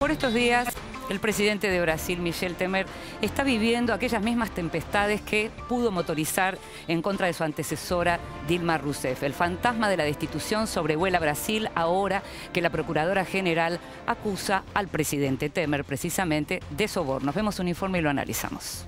Por estos días, el presidente de Brasil, Michel Temer, está viviendo aquellas mismas tempestades que pudo motorizar en contra de su antecesora Dilma Rousseff. El fantasma de la destitución sobrevuela Brasil ahora que la Procuradora General acusa al presidente Temer precisamente de sobornos. Vemos un informe y lo analizamos.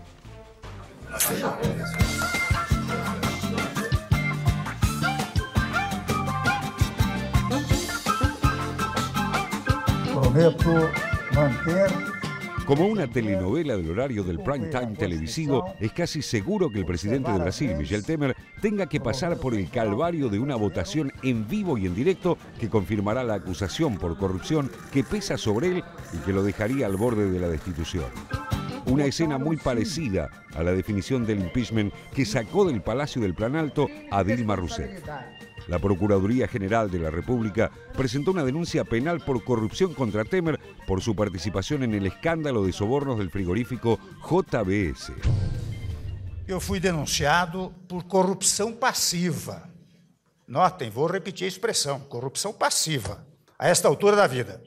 Como una telenovela del horario del prime time televisivo, es casi seguro que el presidente de Brasil, Michel Temer, tenga que pasar por el calvario de una votación en vivo y en directo que confirmará la acusación por corrupción que pesa sobre él y que lo dejaría al borde de la destitución. Una escena muy parecida a la definición del impeachment que sacó del Palacio del Planalto a Dilma Rousseff. La Procuraduría General de la República presentó una denuncia penal por corrupción contra Temer por su participación en el escándalo de sobornos del frigorífico JBS. Eu fui denunciado por corrupção passiva. Notem, vou repetir a expressão, corrupção passiva, a esta altura da vida,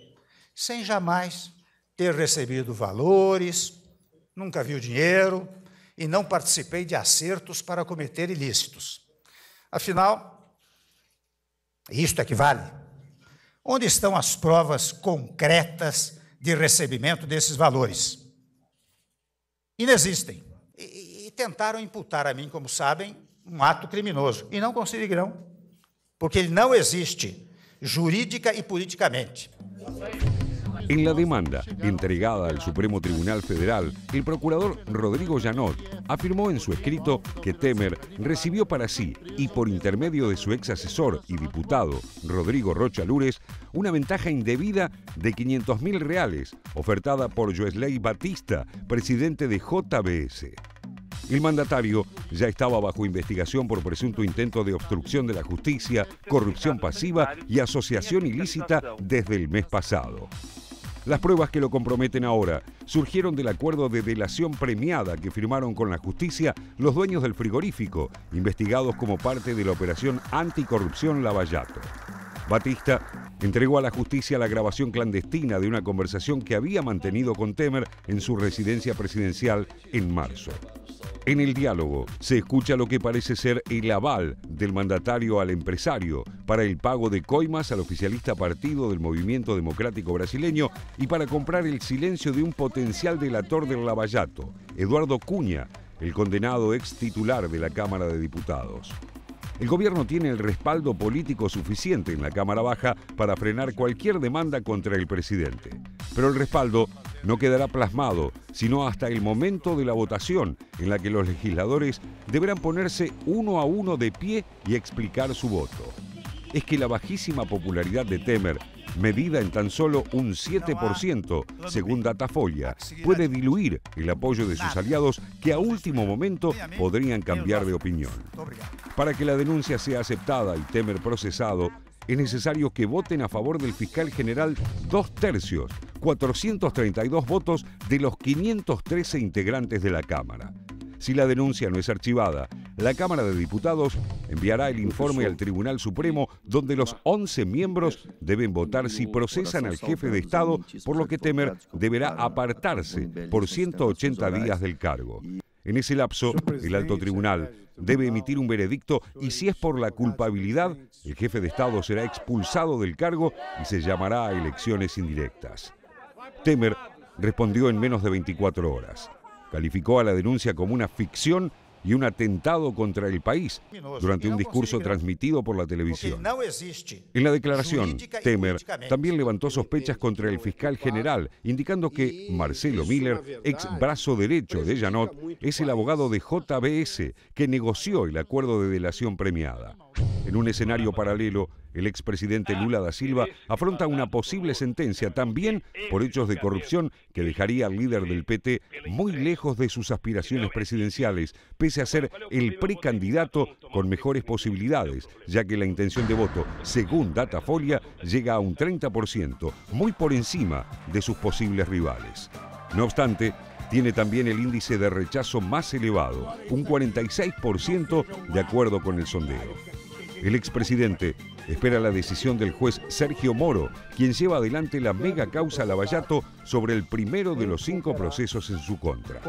sem jamais ter recebido valores, nunca vi o dinheiro e não participei de acertos para cometer ilícitos. Afinal, isto é que vale. Onde estão as provas concretas de recebimento desses valores? Inexistem. E tentaram imputar a mim, como sabem, um ato criminoso. E não conseguirão, porque ele não existe jurídica y políticamente. En la demanda entregada al Supremo Tribunal Federal, el procurador Rodrigo Janot afirmó en su escrito que Temer recibió para sí y por intermedio de su ex asesor y diputado Rodrigo Rocha Lures una ventaja indebida de 500.000 reales ofertada por Joesley Batista, presidente de JBS. El mandatario ya estaba bajo investigación por presunto intento de obstrucción de la justicia, corrupción pasiva y asociación ilícita desde el mes pasado. Las pruebas que lo comprometen ahora surgieron del acuerdo de delación premiada que firmaron con la justicia los dueños del frigorífico, investigados como parte de la operación anticorrupción Lavallato. Batista entregó a la justicia la grabación clandestina de una conversación que había mantenido con Temer en su residencia presidencial en marzo. En el diálogo se escucha lo que parece ser el aval del mandatario al empresario para el pago de coimas al oficialista partido del Movimiento Democrático Brasileño y para comprar el silencio de un potencial delator del Lavallato, Eduardo Cunha, el condenado ex titular de la Cámara de Diputados. El gobierno tiene el respaldo político suficiente en la Cámara Baja para frenar cualquier demanda contra el presidente. Pero el respaldo no quedará plasmado, sino hasta el momento de la votación, en la que los legisladores deberán ponerse uno a uno de pie y explicar su voto. Es que la bajísima popularidad de Temer, medida en tan solo un 7%, según Datafolha, puede diluir el apoyo de sus aliados que a último momento podrían cambiar de opinión. Para que la denuncia sea aceptada y Temer procesado, es necesario que voten a favor del fiscal general 2/3, 432 votos de los 513 integrantes de la Cámara. Si la denuncia no es archivada, la Cámara de Diputados enviará el informe al Tribunal Supremo, donde los 11 miembros deben votar si procesan al jefe de Estado, por lo que Temer deberá apartarse por 180 días del cargo. En ese lapso, el alto tribunal debe emitir un veredicto y si es por la culpabilidad, el jefe de Estado será expulsado del cargo y se llamará a elecciones indirectas. Temer respondió en menos de 24 horas. Calificó a la denuncia como una ficción y un atentado contra el país durante un discurso transmitido por la televisión. En la declaración, Temer también levantó sospechas contra el fiscal general, indicando que Marcelo Miller, ex brazo derecho de Janot, es el abogado de JBS que negoció el acuerdo de delación premiada. En un escenario paralelo, el expresidente Lula da Silva afronta una posible sentencia también por hechos de corrupción que dejaría al líder del PT muy lejos de sus aspiraciones presidenciales, pese a ser el precandidato con mejores posibilidades, ya que la intención de voto, según Datafolha, llega a un 30%, muy por encima de sus posibles rivales. No obstante, tiene también el índice de rechazo más elevado, un 46% de acuerdo con el sondeo. El expresidente espera la decisión del juez Sergio Moro, quien lleva adelante la mega causa Lavallato sobre el primero de los 5 procesos en su contra.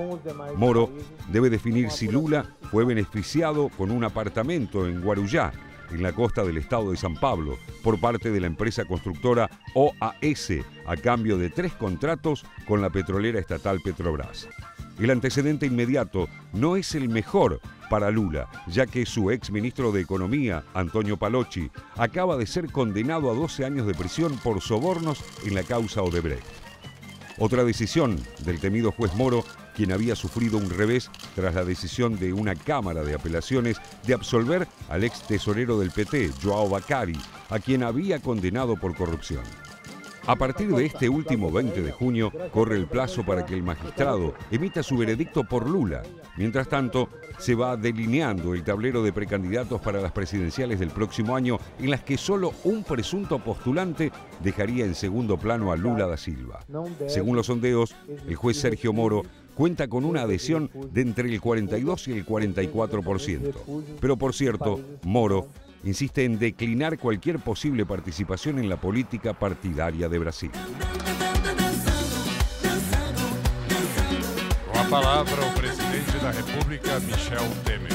Moro debe definir si Lula fue beneficiado con un apartamento en Guarujá, en la costa del estado de San Pablo, por parte de la empresa constructora OAS, a cambio de 3 contratos con la petrolera estatal Petrobras. El antecedente inmediato no es el mejor para Lula, ya que su ex ministro de Economía, Antonio Palocci, acaba de ser condenado a 12 años de prisión por sobornos en la causa Odebrecht. Otra decisión del temido juez Moro, quien había sufrido un revés tras la decisión de una Cámara de Apelaciones de absolver al ex tesorero del PT, João Vaccari, a quien había condenado por corrupción. A partir de este último 20 de junio, corre el plazo para que el magistrado emita su veredicto por Lula. Mientras tanto, se va delineando el tablero de precandidatos para las presidenciales del próximo año, en las que solo un presunto postulante dejaría en segundo plano a Lula da Silva. Según los sondeos, el juez Sergio Moro cuenta con una adhesión de entre el 42 y el 44%. Pero por cierto, Moro insiste en declinar cualquier posible participación en la política partidaria de Brasil. Com a palavra, o presidente da República, Michel Temer.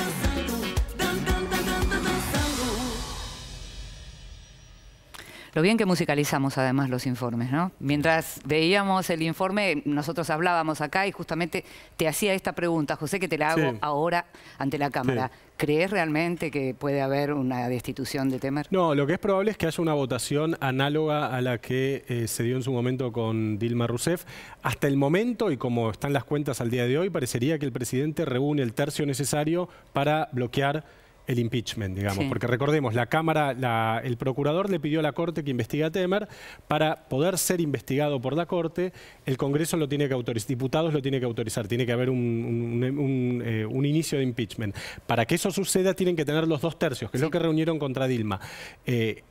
Lo bien que musicalizamos además los informes, ¿no? Mientras veíamos el informe, nosotros hablábamos acá y justamente te hacía esta pregunta, José, que te la hago ahora ante la Cámara. Sí. ¿Crees realmente que puede haber una destitución de Temer? No, lo que es probable es que haya una votación análoga a la que se dio en su momento con Dilma Rousseff. Hasta el momento, y como están las cuentas al día de hoy, parecería que el presidente reúne el tercio necesario para bloquear el impeachment, digamos, porque recordemos, la Cámara, el procurador le pidió a la Corte que investigue a Temer. Para poder ser investigado por la Corte, el Congreso lo tiene que autorizar, diputados lo tiene que autorizar, tiene que haber un inicio de impeachment. Para que eso suceda tienen que tener los 2 tercios, que es lo que reunieron contra Dilma.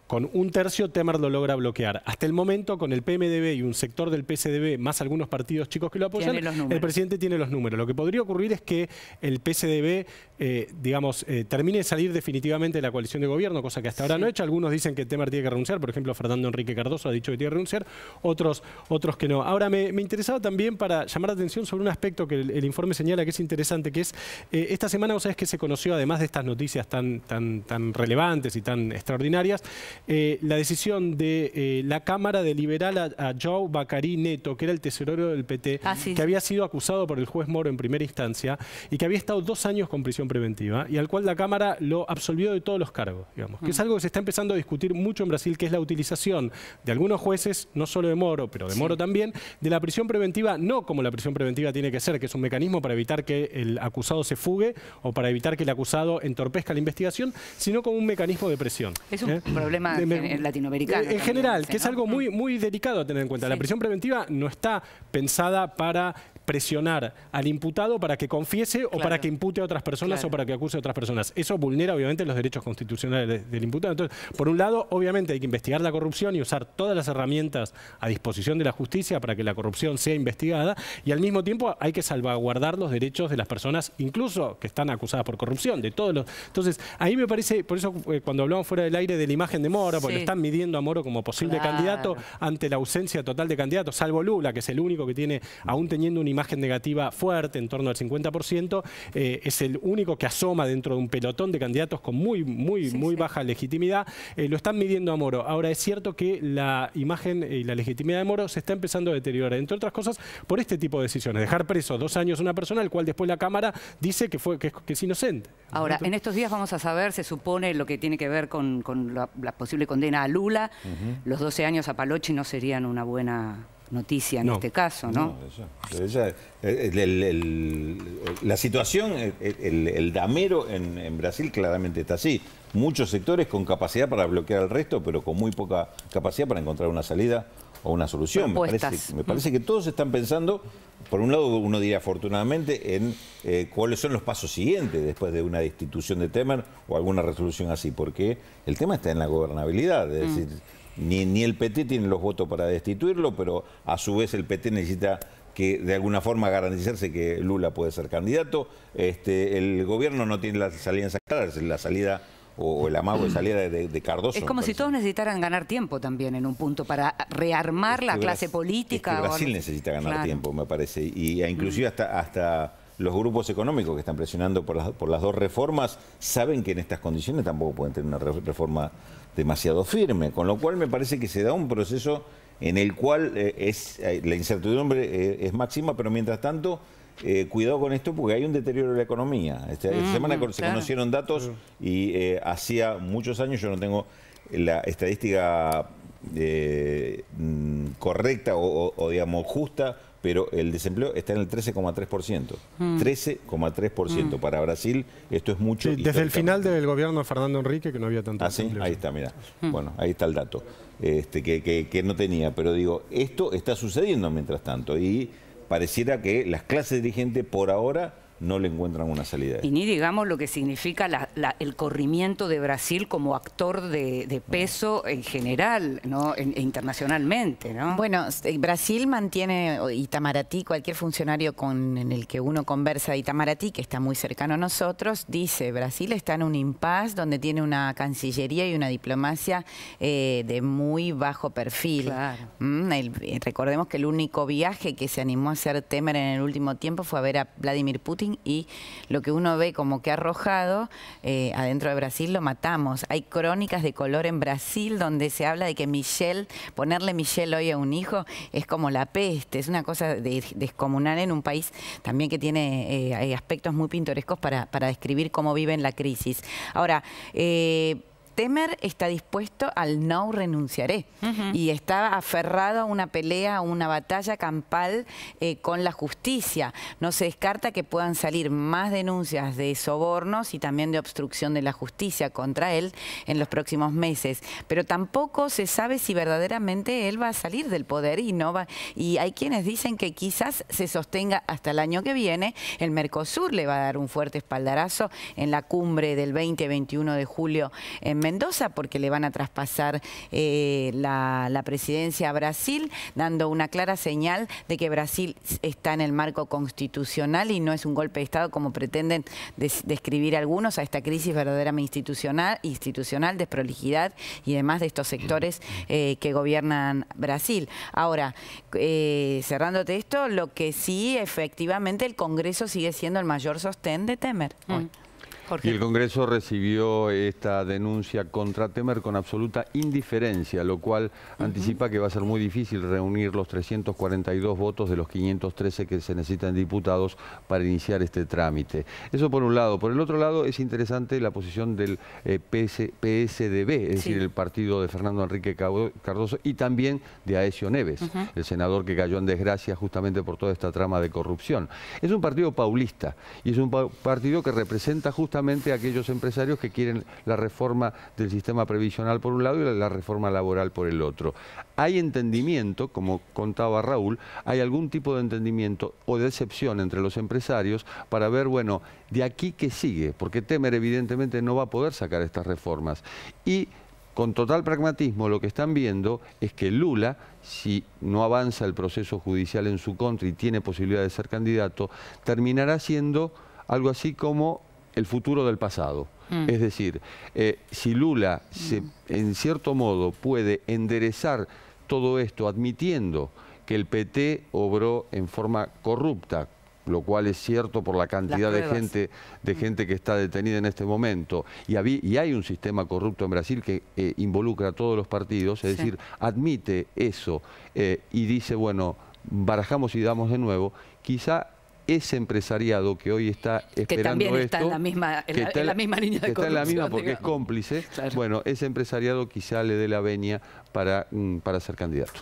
Con 1 tercio Temer lo logra bloquear. Hasta el momento, con el PMDB y un sector del PSDB, más algunos partidos chicos que lo apoyan, el presidente tiene los números. Lo que podría ocurrir es que el PSDB, termine de salir definitivamente de la coalición de gobierno, cosa que hasta ahora no ha hecho. Algunos dicen que Temer tiene que renunciar, por ejemplo, Fernando Enrique Cardoso ha dicho que tiene que renunciar, otros que no. Ahora, me interesaba también para llamar la atención sobre un aspecto que el informe señala que es interesante, que es, esta semana, vos sabés que se conoció, además de estas noticias tan relevantes y tan extraordinarias, la decisión de la Cámara de liberar a João Vaccari Neto, que era el tesorero del PT, que había sido acusado por el juez Moro en primera instancia y que había estado 2 años con prisión preventiva, y al cual la Cámara lo absolvió de todos los cargos, digamos. Que es algo que se está empezando a discutir mucho en Brasil, que es la utilización de algunos jueces, no solo de Moro, pero de Moro también, de la prisión preventiva, no como la prisión preventiva tiene que ser, que es un mecanismo para evitar que el acusado se fugue o para evitar que el acusado entorpezca la investigación, sino como un mecanismo de presión. Es un problema latinoamericano. En general, que es algo muy delicado a tener en cuenta. La prisión preventiva no está pensada para presionar al imputado para que confiese o para que impute a otras personas o para que acuse a otras personas. Eso vulnera obviamente los derechos constitucionales del imputado. Entonces, por un lado, obviamente hay que investigar la corrupción y usar todas las herramientas a disposición de la justicia para que la corrupción sea investigada, y al mismo tiempo hay que salvaguardar los derechos de las personas, incluso que están acusadas por corrupción, de todos los... Entonces, ahí me parece, por eso cuando hablamos fuera del aire de la imagen de Moro, porque le están midiendo a Moro como posible candidato ante la ausencia total de candidatos, salvo Lula, que es el único que tiene, aún teniendo una imagen negativa fuerte, en torno al 50%, es el único que asoma dentro de un pelotón de candidatos con muy baja legitimidad. Lo están midiendo a Moro. Ahora, es cierto que la imagen y la legitimidad de Moro se está empezando a deteriorar, entre otras cosas, por este tipo de decisiones. Dejar preso 2 años a una persona, al cual después la Cámara dice que es inocente. Ahora, en estos días vamos a saber, se supone, lo que tiene que ver con la posible condena a Lula. Los 12 años a Palocci no serían una buena noticia en este caso, ¿no? La situación, el damero en Brasil claramente está así. Muchos sectores con capacidad para bloquear al resto, pero con muy poca capacidad para encontrar una salida o una solución. Me parece que todos están pensando, por un lado, uno diría afortunadamente, en cuáles son los pasos siguientes después de una destitución de Temer o alguna resolución así, porque el tema está en la gobernabilidad, es decir, ni el PT tiene los votos para destituirlo, pero a su vez el PT necesita que de alguna forma garantizarse que Lula puede ser candidato. El gobierno no tiene las alianzas claras, la salida o el amago de salida de Cardoso. Es como si todos necesitaran ganar tiempo también en un punto para rearmar la clase política. Es que Brasil necesita ganar tiempo, me parece. Y inclusive hasta los grupos económicos que están presionando por las dos reformas saben que en estas condiciones tampoco pueden tener una reforma demasiado firme. Con lo cual me parece que se da un proceso en el cual la incertidumbre es máxima, pero mientras tanto, cuidado con esto porque hay un deterioro de la economía. Esta semana se conocieron datos y hacía muchos años, yo no tengo la estadística correcta o digamos justa, pero el desempleo está en el 13,3%. 13,3%. Para Brasil esto es mucho. Sí, desde el final del gobierno de Fernando Henrique, que no había tanto desempleo. Ahí está, mira. Bueno, ahí está el dato que no tenía. Pero digo, esto está sucediendo mientras tanto y pareciera que las clases dirigentes por ahora no le encuentran una salida. Y ni digamos lo que significa el corrimiento de Brasil como actor de peso en general, ¿no? Internacionalmente, ¿no? Bueno, Brasil mantiene, Itamaraty, cualquier funcionario en el que uno conversa de Itamaraty, que está muy cercano a nosotros, dice, Brasil está en un impasse donde tiene una cancillería y una diplomacia de muy bajo perfil. Claro. Recordemos que el único viaje que se animó a hacer Temer en el último tiempo fue a ver a Vladimir Putin, y lo que uno ve como que ha arrojado adentro de Brasil lo matamos. Hay crónicas de color en Brasil donde se habla de que ponerle Michelle hoy a un hijo es como la peste, es una cosa descomunal en un país también que tiene hay aspectos muy pintorescos para describir cómo viven la crisis. Ahora, Temer está dispuesto al no renunciaré y está aferrado a una pelea, a una batalla campal con la justicia. No se descarta que puedan salir más denuncias de sobornos y también de obstrucción de la justicia contra él en los próximos meses. Pero tampoco se sabe si verdaderamente él va a salir del poder y no va. Y hay quienes dicen que quizás se sostenga hasta el año que viene. El Mercosur le va a dar un fuerte espaldarazo en la cumbre del 20-21 de julio en Mendoza, porque le van a traspasar la presidencia a Brasil, dando una clara señal de que Brasil está en el marco constitucional y no es un golpe de Estado como pretenden describir algunos a esta crisis verdaderamente institucional, desprolijidad y demás de estos sectores que gobiernan Brasil. Ahora, cerrándote esto, lo que sí, efectivamente, el Congreso sigue siendo el mayor sostén de Temer. Y el Congreso recibió esta denuncia contra Temer con absoluta indiferencia, lo cual anticipa que va a ser muy difícil reunir los 342 votos de los 513 que se necesitan diputados para iniciar este trámite. Eso por un lado. Por el otro lado es interesante la posición del PSDB, es decir, el partido de Fernando Henrique Cardoso y también de Aécio Neves, el senador que cayó en desgracia justamente por toda esta trama de corrupción. Es un partido paulista y es un partido que representa justamente a aquellos empresarios que quieren la reforma del sistema previsional por un lado y la reforma laboral por el otro. Hay entendimiento, como contaba Raúl, hay algún tipo de entendimiento o de decepción entre los empresarios para ver, bueno, de aquí qué sigue, porque Temer evidentemente no va a poder sacar estas reformas. Y con total pragmatismo lo que están viendo es que Lula, si no avanza el proceso judicial en su contra y tiene posibilidad de ser candidato, terminará siendo algo así como el futuro del pasado. Es decir, si Lula en cierto modo puede enderezar todo esto admitiendo que el PT obró en forma corrupta, lo cual es cierto por la cantidad de gente que está detenida en este momento, y hay un sistema corrupto en Brasil que involucra a todos los partidos, es decir, admite eso y dice, bueno, barajamos y damos de nuevo, quizá ese empresariado que hoy está esperando que también esto, está en la misma línea de corrupción, está en la misma porque digamos. es cómplice, Claro. bueno, ese empresariado quizá le dé la venia para ser candidato.